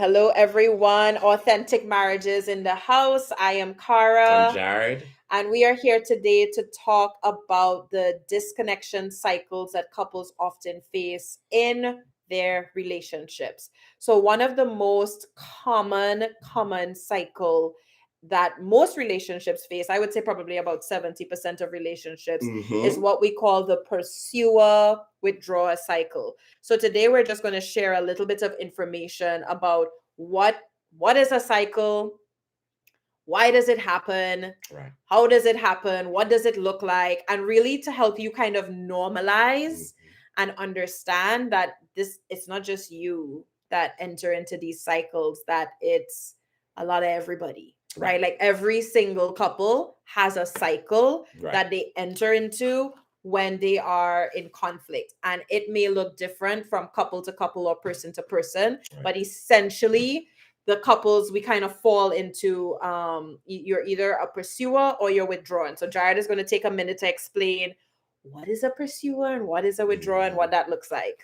Hello, everyone. Authentic Marriages in the house. I am I'm Cara, Jared. and we are here today to talk about the disconnection cycles that couples often face in their relationships. So, one of the most common cycle that most relationships face, I would say probably about 70% of relationships, is Mm-hmm. what we call the pursuer withdrawer cycle. So today we're just going to share a little bit of information about what what is a cycle, why does it happen, Right. how does it happen, what does it look like, and really to help you kind of normalize Mm-hmm. and understand that this it's not just you that enter into these cycles, that it's a lot of everybody, right? Right. Like every single couple has a cycle Right. that they enter into when they are in conflict, and it may look different from couple to couple or person to person, Right. but essentially the couples we kind of fall into, you're either a pursuer or you're withdrawn. So Jared is going to take a minute to explain what is a pursuer and what is a withdrawer and what Mm-hmm. that looks like.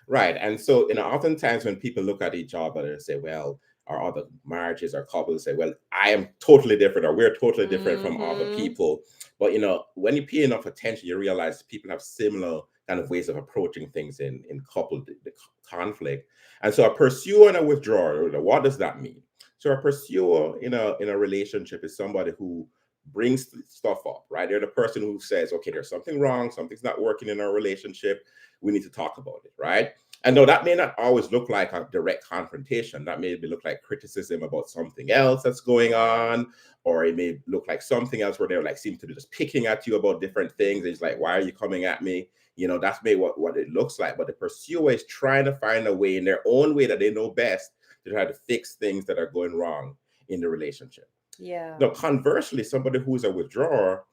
Right. And so, oftentimes when people look at each other and say, well, our other marriages or couples say, well, I am totally different or we're totally different from other Mm-hmm. people. But, when you pay enough attention, you realize people have similar kind of ways of approaching things in couple conflict. And so a pursuer and a withdrawer, what does that mean? So a pursuer in a relationship is somebody who brings stuff up, right? They're the person who says, okay, there's something wrong, something's not working in our relationship, we need to talk about it, right? And no, that may not always look like a direct confrontation. That may look like criticism about something else that's going Right. on, or it may look like something else where they're like seem to be just picking at you about different things. It's like, why are you coming at me? That's maybe what it looks like. But the pursuer is trying to find a way in their own way that they know best to try to fix things that are going wrong in the relationship. Yeah. Now, conversely, somebody who's a withdrawer,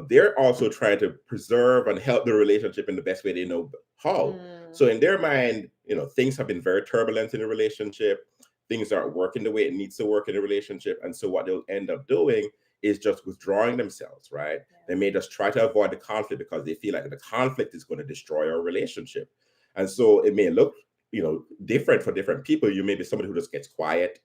they're also trying to preserve and help the relationship in the best way they know how. Mm. So in their mind, things have been very turbulent in the relationship. Things aren't working the way it needs to work in the relationship. And so what they'll end up doing is just withdrawing themselves, right? They may just try to avoid the conflict because they feel like the conflict is going to destroy our relationship. And so it may look, different for different people. You may be somebody who just gets quiet.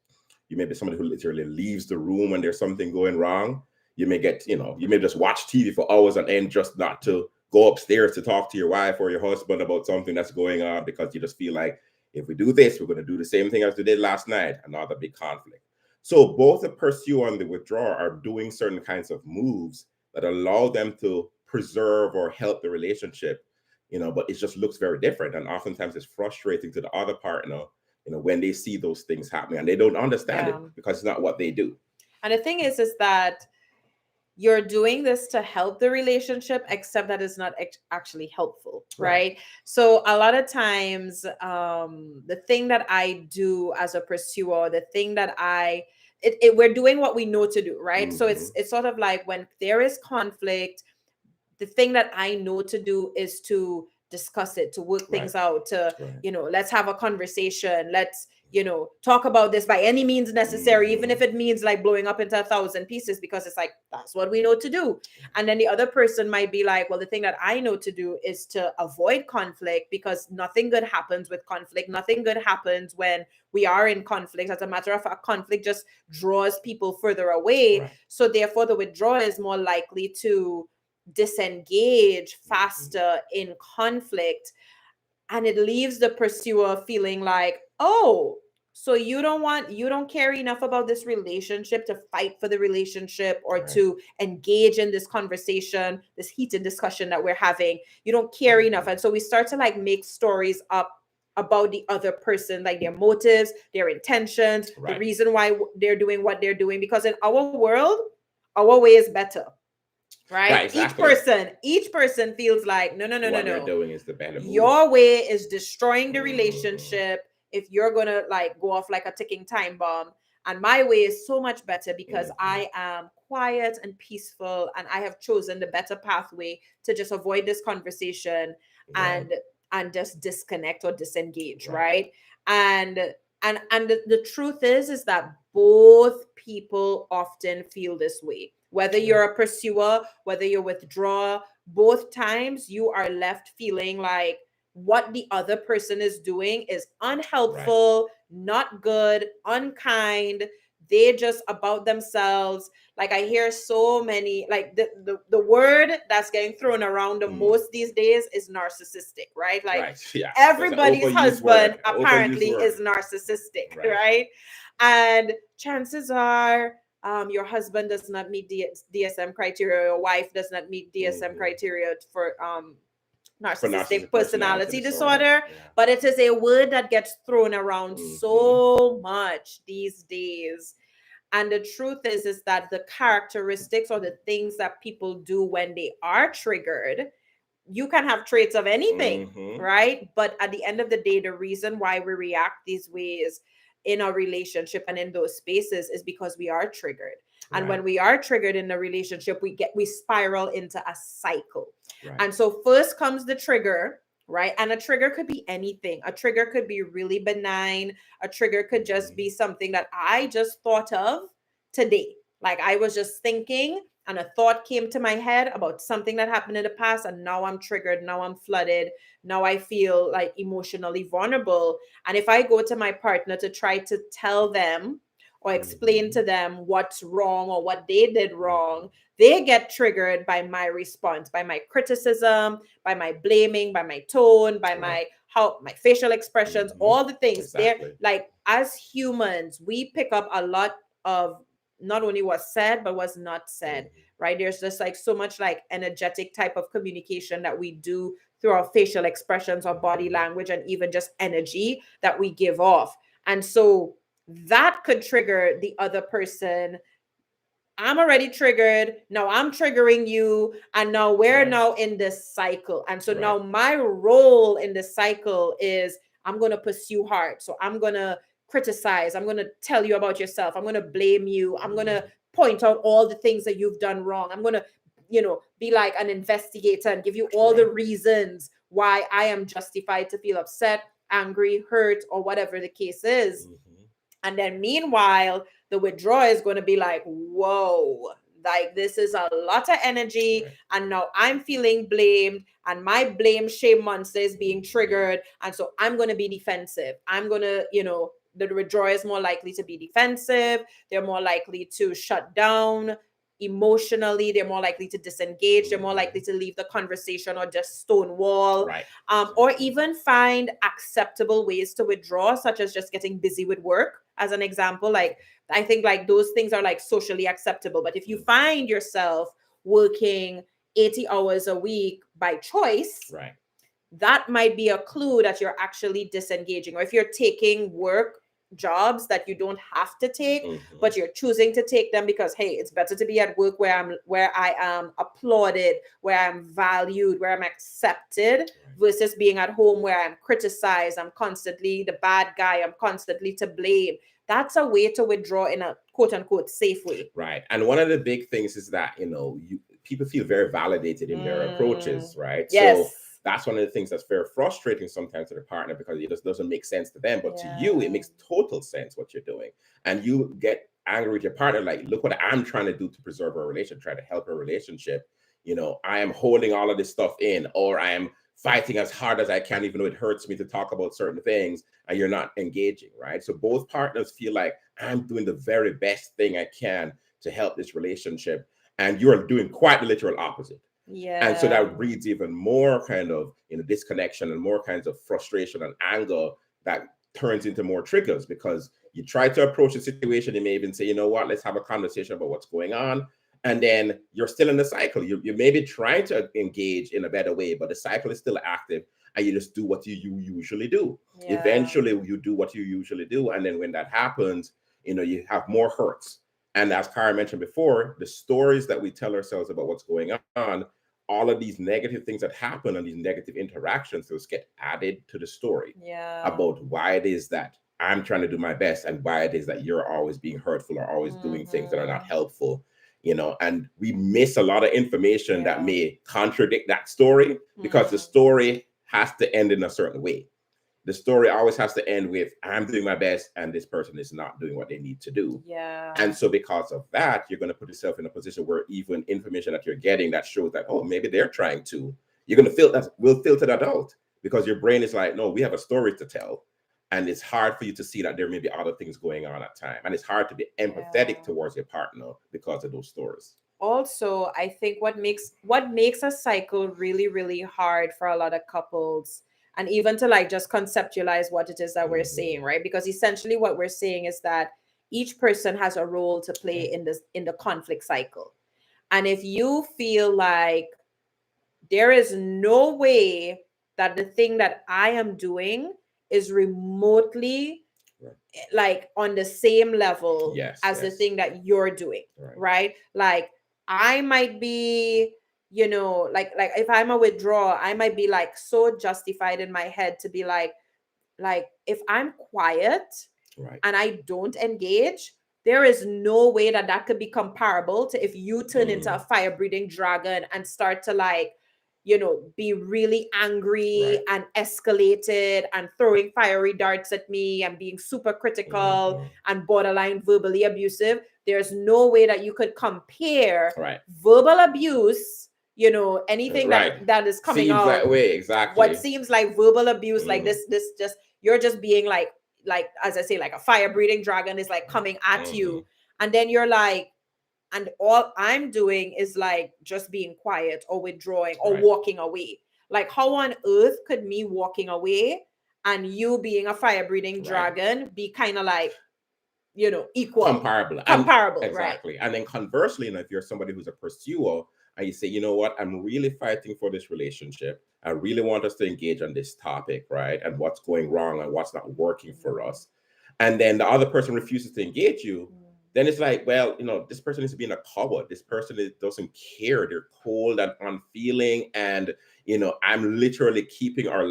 You may be somebody who literally leaves the room when there's something going wrong. You may just watch TV for hours on end just not to go upstairs to talk to your wife or your husband about something that's going on because you just feel like if we do this, we're going to do the same thing as we did last night, another big conflict. So both the pursue and the withdraw are doing certain kinds of moves that allow them to preserve or help the relationship, but it just looks very different. And oftentimes it's frustrating to the other partner, when they see those things happening and they don't understand Yeah. it because it's not what they do. And the thing is that you're doing this to help the relationship, except that it's not actually helpful, Right. right? So a lot of times, the thing that I do as a pursuer, the thing that we're doing what we know to do, right? So Mm-hmm. it's sort of like when there is conflict, the thing that I know to do is to discuss it, to work Right. things out, to, Right. let's have a conversation. Let's, talk about this by any means necessary, even Mm-hmm. if it means like blowing up into 1,000 pieces, because it's like, that's what we know to do. And then the other person might be like, well, the thing that I know to do is to avoid conflict, because nothing good happens with conflict. Nothing good happens when we are in conflict. As a matter of fact, conflict just draws people further away. Right. So therefore, the withdrawal is more likely to disengage Mm-hmm. faster in conflict, and it leaves the pursuer feeling like, oh, so you don't care enough about this relationship to fight for the relationship, or Right. to engage in this conversation, this heated discussion that we're having. You don't care enough. Mm-hmm. And so we start to like make stories up about the other person, like their motives, their intentions, the Right. reason why they're doing what they're doing, because in our world, our way is better, right? Right. each Exactly. person each person feels like, no, no, no, no, What we're no, doing is the better move. your way is destroying the Mm-hmm. relationship. If you're gonna like go off like a ticking time bomb, and my way is so much better because Mm-hmm. I am quiet and peaceful, and I have chosen the better pathway to just avoid this conversation, Right. and just disconnect or disengage, Right. right? And the truth is that both people often feel this way, whether you're Right. a pursuer, whether you're withdrawer. Both times you are left feeling like what the other person is doing is Right. unhelpful, not good, unkind. They just about themselves. Like I hear so many, like the word that's getting thrown around the most these days is narcissistic, right? Like Yeah. everybody's husband apparently word. is narcissistic, right? And chances are your husband does not meet DSM criteria, your wife does not meet DSM criteria for narcissistic personality disorder. Yeah. But it is a word that gets thrown around so much these days. And the truth is that the characteristics or the things that people do when they are triggered, you can have traits of anything, right? But at the end of the day, the reason why we react these ways in a relationship and in those spaces is because we are triggered. And when we are triggered in a relationship, we spiral into a cycle. And so first comes the trigger, right? And a trigger could be anything. A trigger could be really benign. A trigger could just be something that I just thought of today. Like I was just thinking and a thought came to my head about something that happened in the past, and now I'm triggered, now I'm flooded, now I feel like emotionally vulnerable. And if I go to my partner to try to tell them or explain to them what's wrong or what they did wrong, they get triggered by my response, by my criticism, by my blaming, by my tone, by my facial expressions, all the things. They're like, as humans, we pick up a lot of not only what's said but what's not said, right? There's just like so much like energetic type of communication that we do through our facial expressions, our body language, and even just energy that we give off. And so that could trigger the other person. I'm already triggered. Now I'm triggering you. And now we're now in this cycle. And so now my role in the cycle is I'm going to pursue hard. So I'm going to criticize. I'm going to tell you about yourself. I'm going to blame you. I'm going to point out all the things that you've done wrong. I'm going to, be like an investigator and give you all the reasons why I am justified to feel upset, angry, hurt, or whatever the case is. And then meanwhile, the withdrawer is going to be like, whoa, like this is a lot of energy. And now I'm feeling blamed and my blame shame monster is being triggered. And so I'm going to be defensive. I'm going to, the withdrawer is more likely to be defensive. They're more likely to shut down emotionally. They're more likely to disengage. They're more likely to leave the conversation or just stonewall, or even find acceptable ways to withdraw, such as just getting busy with work. As an example, like I think like those things are like socially acceptable. But if you find yourself working 80 hours a week by choice, that might be a clue that you're actually disengaging. Or if you're taking work jobs that you don't have to take, but you're choosing to take them because, hey, it's better to be at work where I am applauded, where I'm valued, where I'm accepted, versus being at home where I'm criticized, I'm constantly the bad guy, I'm constantly to blame. That's a way to withdraw in a quote unquote safe way. Right. And one of the big things is that, people feel very validated in their approaches, right? Yes. So that's one of the things that's very frustrating sometimes to the partner, because it just doesn't make sense to them. But to you, it makes total sense what you're doing. And you get angry with your partner, like, look what I'm trying to do to preserve our relationship, try to help our relationship. I am holding all of this stuff in, or I am fighting as hard as I can, even though it hurts me to talk about certain things, and you're not engaging, right? So both partners feel like I'm doing the very best thing I can to help this relationship, and you're doing quite the literal opposite. And so that breeds even more kind of disconnection and more kinds of frustration and anger that turns into more triggers, because you try to approach the situation. You may even say, you know what, let's have a conversation about what's going on. And then you're still in the cycle. You may be trying to engage in a better way, but the cycle is still active, and you just do what you usually do. Eventually, you do what you usually do. And then when that happens, you have more hurts. And as Kara mentioned before, the stories that we tell ourselves about what's going on, all of these negative things that happen and these negative interactions, those get added to the story about why it is that I'm trying to do my best, and why it is that you're always being hurtful or always doing things that are not helpful. And we miss a lot of information that may contradict that story, because the story has to end in a certain way. The story always has to end with, I'm doing my best and this person is not doing what they need to do. And so because of that, you're going to put yourself in a position where even information that you're getting that shows that, oh, maybe they're trying to, you're going to filter that out, because your brain is like, no, we have a story to tell. And it's hard for you to see that there may be other things going on at time. And it's hard to be empathetic Yeah. towards your partner because of those stories. Also, I think what makes a cycle really, really hard for a lot of couples, and even to like just conceptualize what it is that we're Mhm. saying, right? Because essentially what we're saying is that each person has a role to play Right. in the conflict cycle. And if you feel like there is no way that the thing that I am doing is remotely Right. like on the same level Yes, as the yes. thing that you're doing, Right. right? Like I might be, like if I'm a withdrawer, I might be like so justified in my head to be like if I'm quiet Right. and I don't engage, there is no way that that could be comparable to if you turn into a Mm. fire breathing dragon and start to like, be really angry Right. and escalated and throwing fiery darts at me and being super critical Mhm. and borderline verbally abusive. There's no way that you could compare Right. verbal abuse, anything that Right. that is coming Seems that out, way, what exactly. seems like verbal abuse, like Mm. this just you're just being like as I say, like a fire breathing dragon is like coming at Mhm. you, and then you're like, and all I'm doing is like just being quiet or withdrawing or Right. walking away. Like how on earth could me walking away and you being a fire breathing Right. dragon be kind of like, equal, Comparable. And comparable, right? exactly. And then conversely, if you're somebody who's a pursuer and you say, you know what, I'm really fighting for this relationship. I really want us to engage on this topic, right? And what's going wrong and what's not working for us. And then the other person refuses to engage you, then it's like, well, this person is being a coward. This person doesn't care. They're cold and unfeeling. And, I'm literally keeping our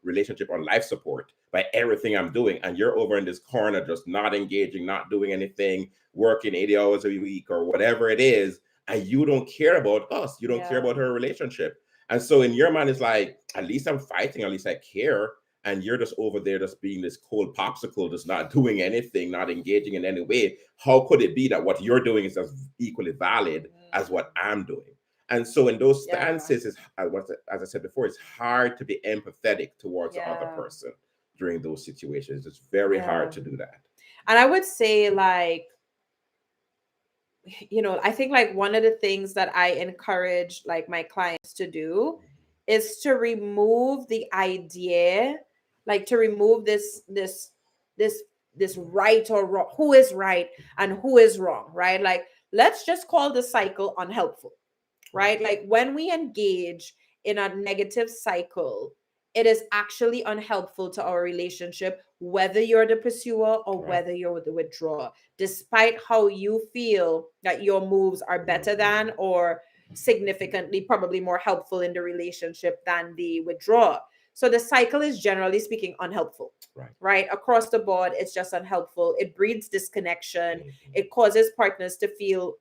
relationship on life support by everything I'm doing. And you're over in this corner, just not engaging, not doing anything, working 80 hours a week or whatever it is. And you don't care about us. You don't care Yeah. about her relationship. And so in your mind, it's like, at least I'm fighting, at least I care. And you're just over there just being this cold popsicle, just not doing anything, not engaging in any way. How could it be that what you're doing is as equally valid as what I'm doing? And so in those Yeah. stances, as I said before, it's hard to be empathetic towards the other Yeah. person during those situations. It's very hard Yeah. to do that. And I would say like, I think like one of the things that I encourage like my clients to do is to remove the idea, like to remove this this right or wrong, who is right and who is wrong, right? Like let's just call the cycle unhelpful, right? Like when we engage in a negative cycle, it is actually unhelpful to our relationship, whether you're the pursuer or Right. whether you're the withdrawer, despite how you feel that your moves are better than or significantly probably more helpful in the relationship than the withdrawer. So the cycle is generally speaking unhelpful, Right. right? Across the board, it's just unhelpful. It breeds disconnection. Mhm. It causes partners to feel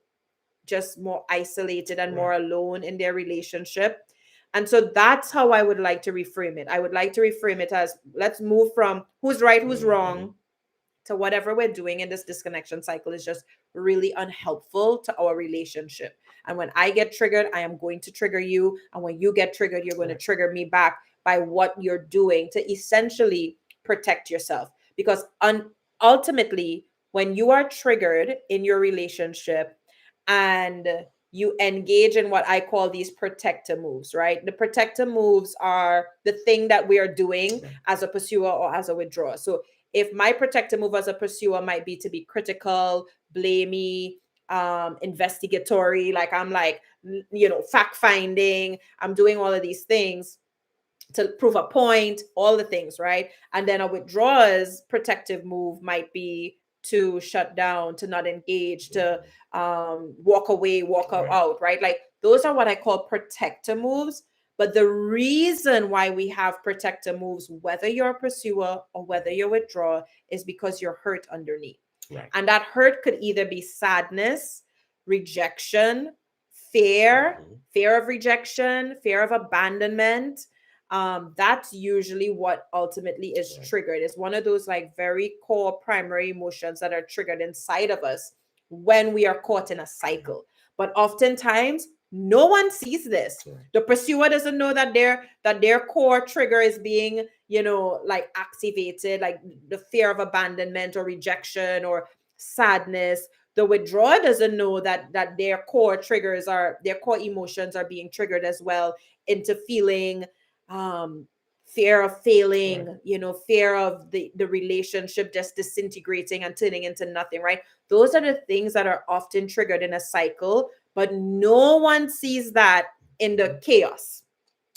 just more isolated and more Right. alone in their relationship. And so that's how I would like to reframe it. I would like to reframe it as let's move from who's right, who's Mhm. wrong, to whatever we're doing in this disconnection cycle is just really unhelpful to our relationship. And when I get triggered, I am going to trigger you. And when you get triggered, you're going to Right. trigger me back by what you're doing to essentially protect yourself. Because ultimately, when you are triggered in your relationship and you engage in what I call these protector moves, right? The protector moves are the thing that we are doing Right. as a pursuer or as a withdrawer. So if my protector move as a pursuer might be to be critical, blamey, investigatory, like I'm like, fact finding, I'm doing all of these things to prove a point, all the things, right? And then a withdrawal's protective move might be to shut down, to not engage, to walk away, walk Right. out, right? Like those are what I call protector moves. But the reason why we have protector moves, whether you're a pursuer or whether you're a withdrawer, is because you're hurt underneath. Right. And that hurt could either be sadness, rejection, fear, Mhm. fear of rejection, fear of abandonment. That's usually what ultimately is Right. triggered. It's one of those like very core primary emotions that are triggered inside of us when we are caught in a cycle. But oftentimes, No one sees this. Right. The pursuer doesn't know that their core trigger is being, like activated, like the fear of abandonment or rejection or sadness. The withdrawer doesn't know that their core triggers are their core emotions are being triggered as well into feeling fear of failing, Right. Fear of the relationship just disintegrating and turning into nothing, right? Those are the things that are often triggered in a cycle, but no one sees that in the chaos.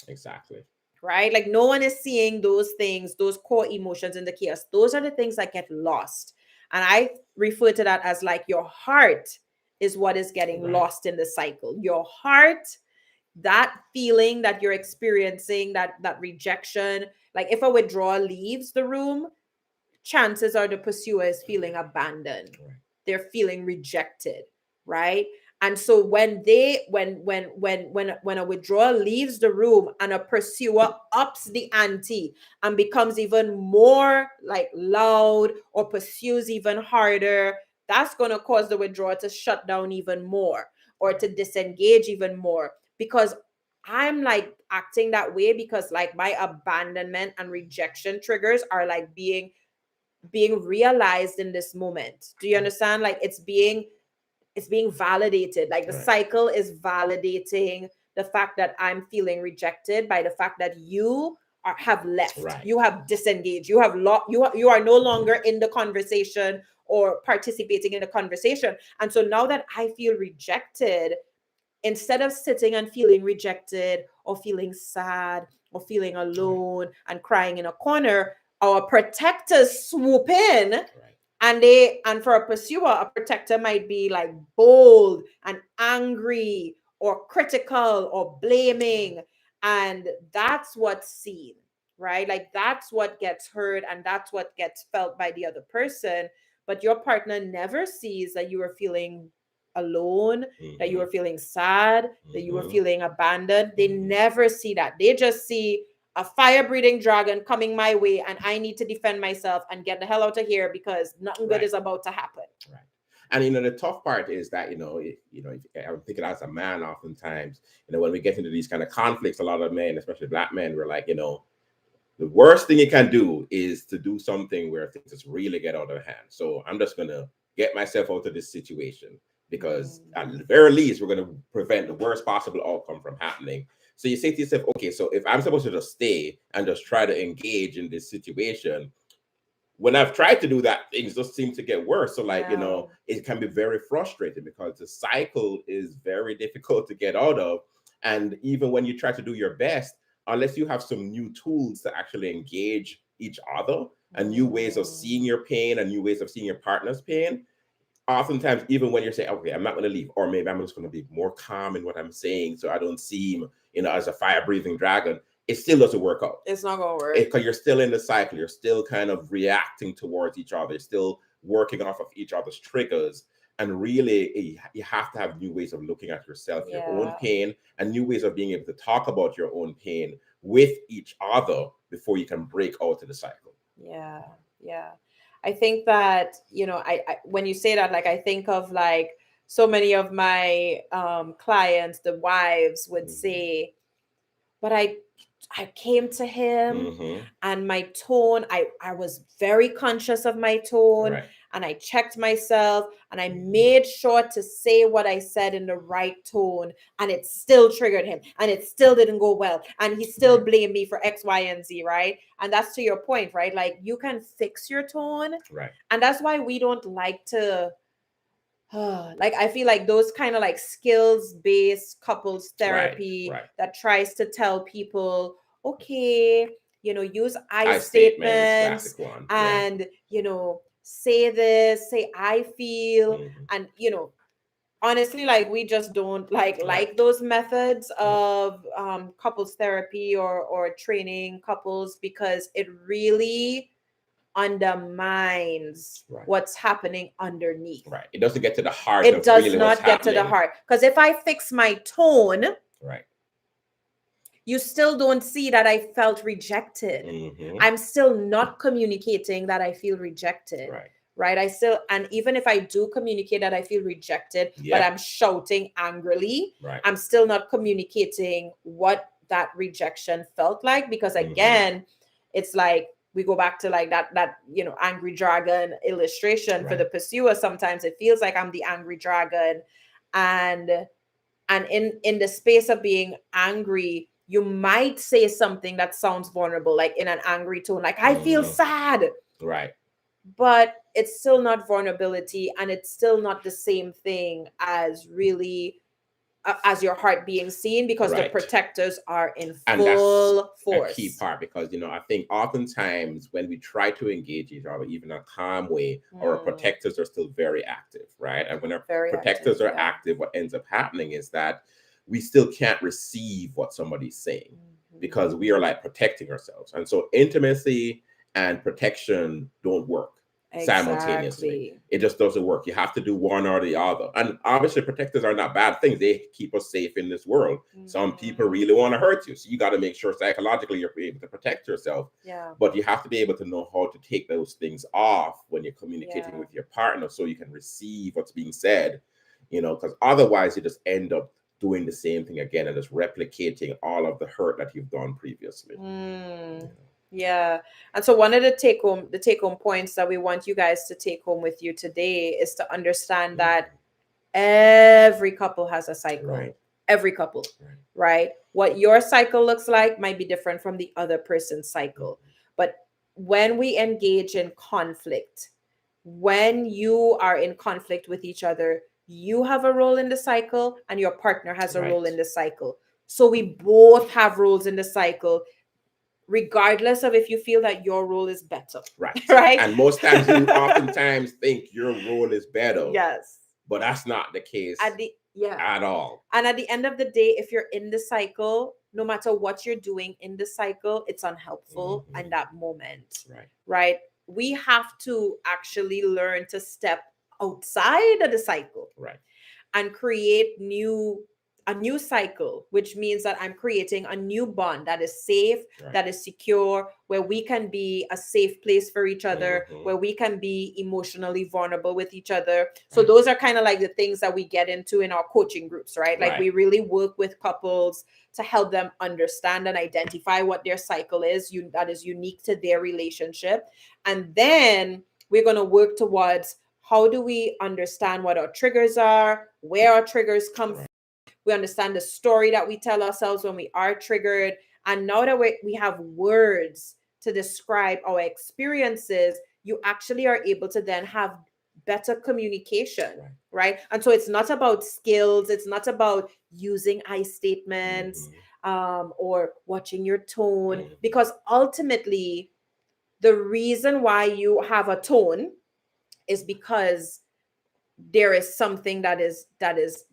Exactly. Right? Like no one is seeing those things, those core emotions in the chaos. Those are the things that get lost. And I refer to that as like your heart is what is getting Right. lost in the cycle. Your heart, that feeling that you're experiencing, that rejection, like if a withdrawal leaves the room, chances are the pursuer is feeling abandoned. Right. They're feeling rejected, right? And so when a withdrawal leaves the room and a pursuer ups the ante and becomes even more like loud or pursues even harder, that's going to cause the withdrawer to shut down even more or to disengage even more, because I'm like acting that way because like my abandonment and rejection triggers are like being realized in this moment. Do you understand? Like it's being validated. Like the Right. cycle is validating the fact that I'm feeling rejected by the fact that you have left. Right. You have disengaged. You have you are no longer in the conversation or participating in the conversation. And so now that I feel rejected, instead of sitting and feeling rejected or feeling sad or feeling alone and crying in a corner, our protectors swoop in. Right. And for a pursuer, a protector might be like bold and angry or critical or blaming. And that's what's seen, right? Like that's what gets heard and that's what gets felt by the other person. But your partner never sees that you are feeling alone, that you Mhm. were feeling sad, that you were Mhm. feeling abandoned. They Mhm. never see that. They just see a fire breathing dragon coming my way and I need to defend myself and get the hell out of here because nothing good Right. is about to happen. Right. And the tough part is that if I'm thinking as a man, oftentimes when we get into these kind of conflicts, a lot of men, especially black men, we're like the worst thing you can do is to do something where things just really get out of hand. So I'm just gonna get myself out of this situation because at the very least we're gonna prevent the worst possible outcome from happening. So you say to yourself, okay, so if I'm supposed to just stay and just try to engage in this situation, when I've tried to do that, things just seem to get worse. So, like, it can be very frustrating because the cycle is very difficult to get out of. And even when you try to do your best, unless you have some new tools to actually engage each other and new ways of seeing your pain and new ways of seeing your partner's pain, oftentimes, even when you're saying, okay, I'm not going to leave, or maybe I'm just going to be more calm in what I'm saying so I don't seem, as a fire breathing dragon, it still doesn't work out. It's not going to work. Because you're still in the cycle, you're still kind of reacting towards each other, you're still working off of each other's triggers. And really, you have to have new ways of looking at yourself, your own pain, and new ways of being able to talk about your own pain with each other before you can break out of the cycle. Yeah. I think that, I when you say that, like, I think of like so many of my clients, the wives would say, but I came to him and my tone, I was very conscious of my tone. Right. And I checked myself and I made sure to say what I said in the right tone, and it still triggered him and it still didn't go well. And he still blamed me for X, Y, and Z, right? And that's to your point, right? Like you can fix your tone. Right. And that's why we don't like to like I feel like those kind of like skills-based couples therapy that tries to tell people, okay, use I statements and say this, say I feel, and honestly, like we just don't like those methods of couples therapy or training couples, because it really undermines what's happening underneath. Right. It doesn't get to the heart. It does not get to the heart. Because if I fix my tone, you still don't see that I felt rejected. I'm still not communicating that I feel rejected. right? And even if I do communicate that I feel rejected, but Yeah. I'm shouting angrily, Right. I'm still not communicating what that rejection felt like, because again, it's like we go back to like that angry dragon illustration for Right. the pursuer. Sometimes it feels like I'm the angry dragon, and in the space of being angry, you might say something that sounds vulnerable, like in an angry tone, like I feel sad, Right. but it's still not vulnerability, and it's still not the same thing as really as your heart being seen, because the Right. protectors are in And that's full a force. key part, because I think oftentimes when we try to engage each other, even a calm way, our protectors are still very active, right? And when our Very protectors active, are yeah. active, what ends up happening is that we still can't receive what somebody's saying, because we are like protecting ourselves. And so intimacy and protection don't work simultaneously. Exactly. It just doesn't work. You have to do one or the other. And obviously protectors are not bad things. They keep us safe in this world. Some people really want to hurt you, so you got to make sure psychologically you're able to protect yourself. Yeah. But you have to be able to know how to take those things off when you're communicating Yeah. with your partner, so you can receive what's being said, because otherwise you just end up doing the same thing again and just replicating all of the hurt that you've done previously. Yeah. And so one of the take home points that we want you guys to take home with you today is to understand that every couple has a cycle. Right. Every couple, right? What your cycle looks like might be different from the other person's cycle. But when we engage in conflict, when you are in conflict with each other, you have a role in the cycle and your partner has a role in the cycle. So we both have roles in the cycle, regardless of if you feel that your role is better. Right. Right. And most times you oftentimes think your role is better. Yes. But that's not the case at all. And at the end of the day, if you're in the cycle, no matter what you're doing in the cycle, it's unhelpful in that moment. Right. We have to actually learn to step outside of the cycle. Right. And create a new cycle, which means that I'm creating a new bond that is safe, that is secure, where we can be a safe place for each other, where we can be emotionally vulnerable with each other. So those are kind of like the things that we get into in our coaching groups, right? Like we really work with couples to help them understand and identify what their cycle is, that is unique to their relationship. And then we're going to work towards, how do we understand what our triggers are, where our triggers come from? We understand the story that we tell ourselves when we are triggered. And now that we have words to describe our experiences, you actually are able to then have better communication, right? And so it's not about skills. It's not about using I statements or watching your tone, because ultimately the reason why you have a tone is because there is something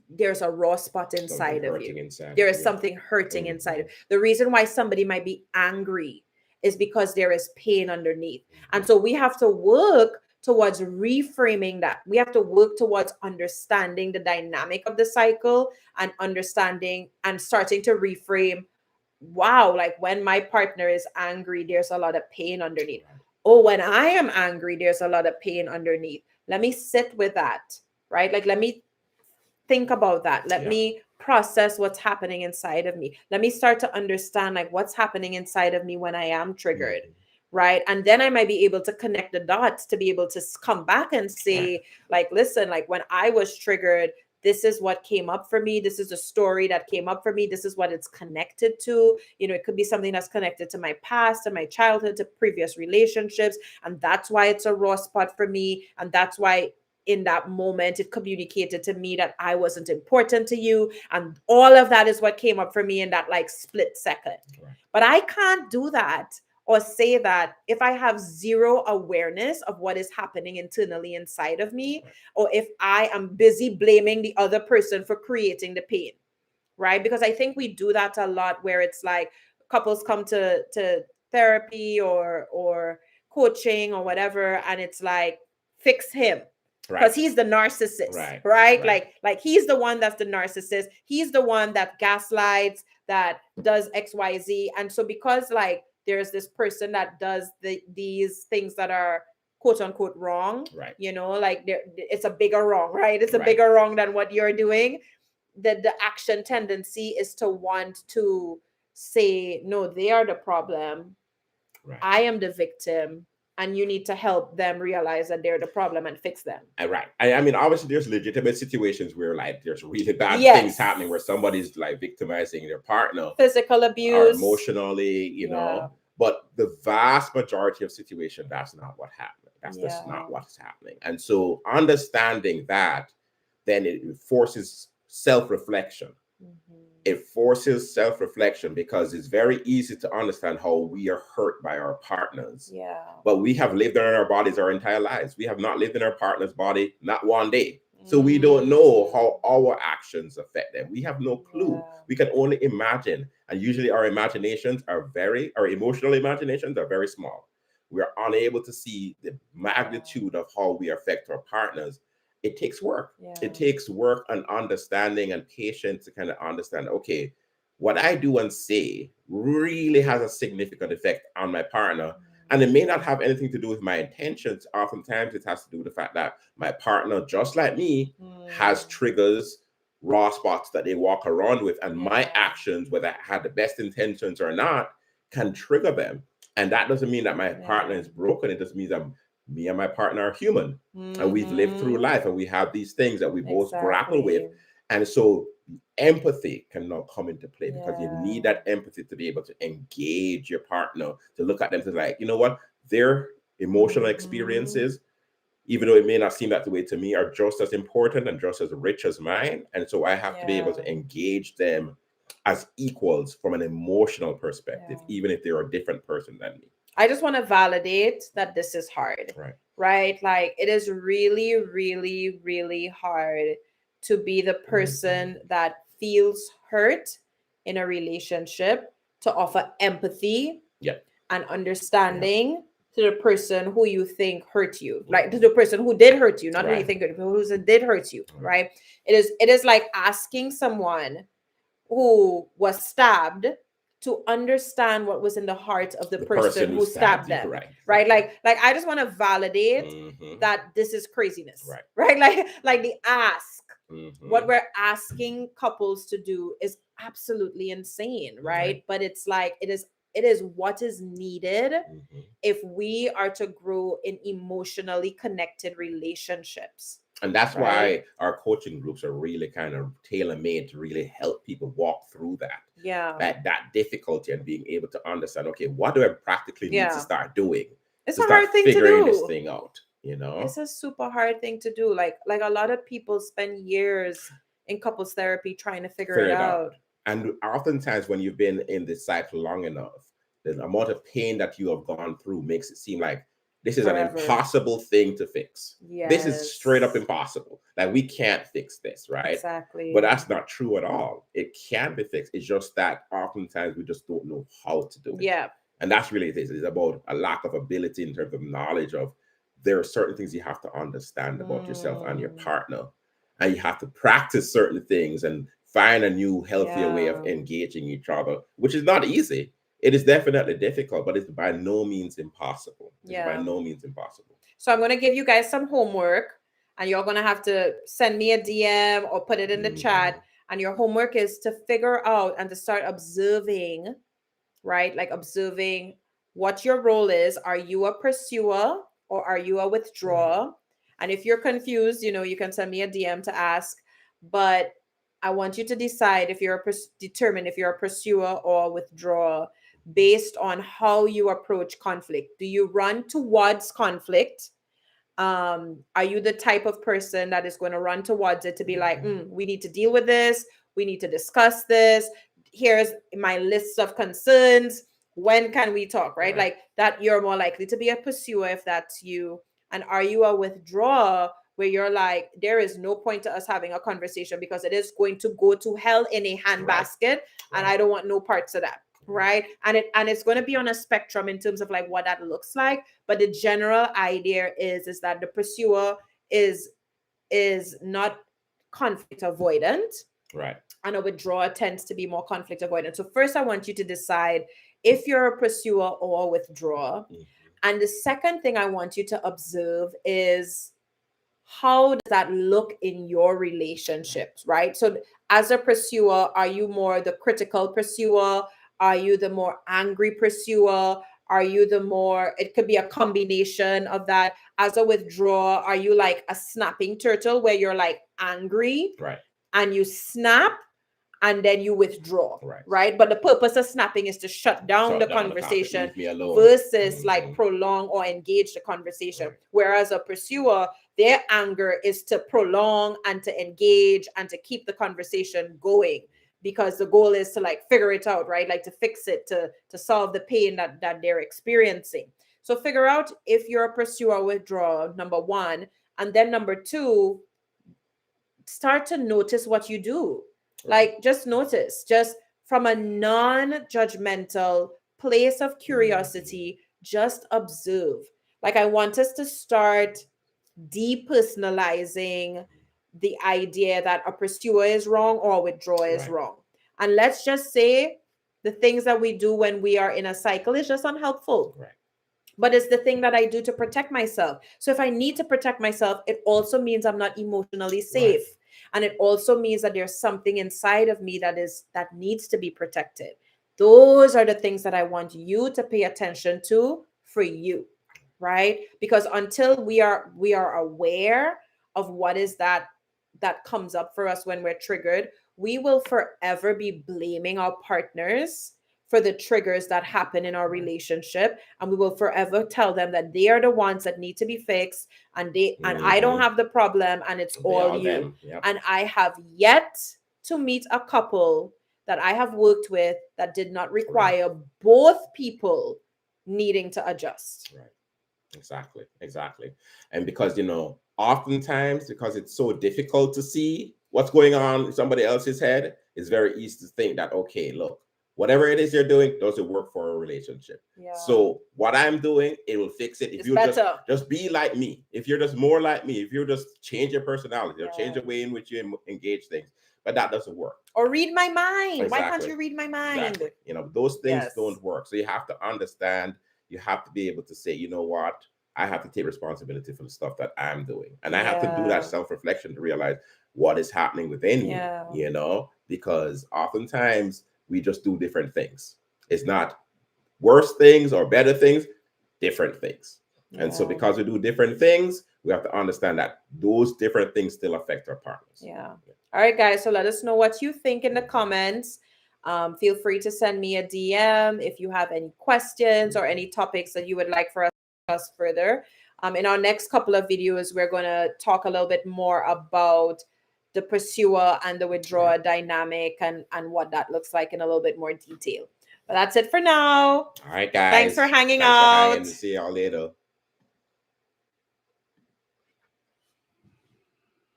there's a raw spot inside of you. There is something hurting inside of you. The reason why somebody might be angry is because there is pain underneath. And so we have to work towards reframing that. We have to work towards understanding the dynamic of the cycle and understanding and starting to reframe, wow, like when my partner is angry, there's a lot of pain underneath. Oh, when I am angry, there's a lot of pain underneath. Let me sit with that, right? Like, let me think about that. Let me process what's happening inside of me. Let me start to understand like what's happening inside of me when I am triggered, right? And then I might be able to connect the dots to be able to come back and say, like, listen, like when I was triggered, this is what came up for me. This is a story that came up for me. This is what it's connected to. It could be something that's connected to my past, to my childhood, to previous relationships. And that's why it's a raw spot for me. And that's why in that moment, it communicated to me that I wasn't important to you. And all of that is what came up for me in that like split second. But I can't do that or say that if I have zero awareness of what is happening internally inside of me, or if I am busy blaming the other person for creating the pain, right? Because I think we do that a lot, where it's like couples come to therapy or coaching or whatever, and it's like, fix him. Because he's the narcissist, right? Like he's the one that's the narcissist. He's the one that gaslights, that does XYZ. And so because like there's this person that does these things that are quote unquote wrong, Right. like it's a bigger wrong, right? It's a Right. bigger wrong than what you're doing. The action tendency is to want to say, no, they are the problem, Right. I am the victim, and you need to help them realize that they're the problem and fix them. Right. I mean, obviously, there's legitimate situations where, like, there's really bad Yes. things happening where somebody's like victimizing their partner, Physical or abuse. emotionally, Yeah. But the vast majority of situations, that's not what happened. That's just Yeah. not what's happening. And so, understanding that, then it forces self-reflection. Mhm. It forces self-reflection because it's very easy to understand how we are hurt by our partners. Yeah. But we have lived in our bodies our entire lives. We have not lived in our partner's body, not one day. So we don't know how our actions affect them. We have no clue. Yeah. We can only imagine. And usually our emotional imaginations are very small. We are unable to see the magnitude of how we affect our partners. It takes work. Yeah. It takes work and understanding and patience to kind of understand, okay, what I do and say really has a significant effect on my partner. And it may not have anything to do with my intentions. Oftentimes, it has to do with the fact that my partner, just like me, has triggers, raw spots that they walk around with. And my actions, whether I had the best intentions or not, can trigger them. And that doesn't mean that my partner is broken. It just means that me and my partner are human. And we've lived through life and we have these things that we both grapple with. And so empathy can now come into play because you need that empathy to be able to engage your partner, to look at them to like, you know what, their emotional experiences, even though it may not seem that the way to me, are just as important and just as rich as mine. And so I have to be able to engage them as equals from an emotional perspective, even if they're a different person than me. I just want to validate that this is hard. Right? Like it is really, really, really hard to be the person that feels hurt in a relationship, to offer empathy and understanding to the person who you think hurt you, like to the person who did hurt you, not who you think hurt you, who did hurt you, right? It is like asking someone who was stabbed to understand what was in the heart of the person who stabbed them, right? Like I just want to validate that this is craziness, right? Like the ask, what we're asking couples to do is absolutely insane, right? But it's like it is what is needed if we are to grow in emotionally connected relationships. And that's why our coaching groups are really kind of tailor-made to really help people walk through that difficulty and being able to understand, okay, what do I practically need to start doing? It's to a start hard thing figuring to do. This thing out, It's a super hard thing to do. Like a lot of people spend years in couples therapy trying to figure it out. And oftentimes when you've been in this cycle long enough, the amount of pain that you have gone through makes it seem like this is an impossible thing to fix. This is straight up impossible. Like we can't fix this, right? Exactly. But that's not true at all. It can be fixed. It's just that oftentimes we just don't know how to do it. Yeah. And that's really it is. It's about a lack of ability in terms of knowledge of there are certain things you have to understand about yourself and your partner. And you have to practice certain things and find a new, healthier way of engaging each other, which is not easy. It is definitely difficult, but it's by no means impossible. It's by no means impossible. So I'm going to give you guys some homework, and you're going to have to send me a DM or put it in the chat. And your homework is to figure out and to start observing, right? Like observing what your role is. Are you a pursuer or are you a withdrawer? And if you're confused, you can send me a DM to ask. But I want you to decide if you're determine if you're a pursuer or a withdrawer based on how you approach conflict. Do you run towards conflict? Are you the type of person that is going to run towards it to be like, we need to deal with this, we need to discuss this, here's my list of concerns, when can we talk, right? Like that, you're more likely to be a pursuer if that's you. And are you a withdrawer where you're like, there is no point to us having a conversation because it is going to go to hell in a handbasket, and I don't want no parts of that. Right. And it's going to be on a spectrum in terms of like what that looks like. But the general idea is that the pursuer is not conflict avoidant. Right. And a withdrawer tends to be more conflict avoidant. So first I want you to decide if you're a pursuer or a withdrawer. And the second thing I want you to observe is, how does that look in your relationships, right? So as a pursuer, are you more the critical pursuer? Are you the more angry pursuer? Are you the more, it could be a combination of that. As a withdrawer, are you like a snapping turtle where you're like angry Right. and you snap and then you withdraw, Right. right? But the purpose of snapping is to shut down Shut the down the topic, conversation leave me alone. versus like prolong or engage the conversation. Right. Whereas a pursuer, their anger is to prolong and to engage and to keep the conversation going, because the goal is to like figure it out, right? Like to fix it, to solve the pain that they're experiencing. So figure out if you're a pursuer or withdrawer, number one. And then number two, start to notice what you do. Like just notice, just from a non-judgmental place of curiosity, just observe. Like I want us to start depersonalizing the idea that a pursuer is wrong or a withdrawer is Right. wrong. And let's just say the things that we do when we are in a cycle is just unhelpful. Right. But it's the thing that I do to protect myself. So if I need to protect myself, it also means I'm not emotionally safe. Right. And it also means that there's something inside of me that needs to be protected. Those are the things that I want you to pay attention to for you, right? Because until we are aware of what is that comes up for us when we're triggered, we will forever be blaming our partners for the triggers that happen in our relationship, and we will forever tell them that they are the ones that need to be fixed, and I don't have the problem, and it's all you. Yep. And I have yet to meet a couple that I have worked with that did not require both people needing to adjust. Right. Exactly. And because, oftentimes, because it's so difficult to see what's going on in somebody else's head, it's very easy to think that, okay, look, whatever it is you're doing doesn't work for a relationship. Yeah. So what I'm doing, it will fix it. If It's you better. just be like me, if you're just more like me, if you just change your personality or change the Yes. way in which you engage things, but that doesn't work. Or read my mind. Why can't Exactly. you read my mind? Exactly. Those things Yes. don't work. So you have to understand, you have to be able to say, you know what? I have to take responsibility for the stuff that I'm doing. And I have to do that self-reflection to realize what is happening within me, because oftentimes we just do different things. It's not worse things or better things, different things. And so because we do different things, we have to understand that those different things still affect our partners. All right, guys. So let us know what you think in the comments. Feel free to send me a DM if you have any questions or any topics that you would like for us to discuss further. In our next couple of videos, we're going to talk a little bit more about the pursuer and the withdrawer dynamic and what that looks like in a little bit more detail. But that's it for now. All right, guys. Thanks for hanging out. See y'all later.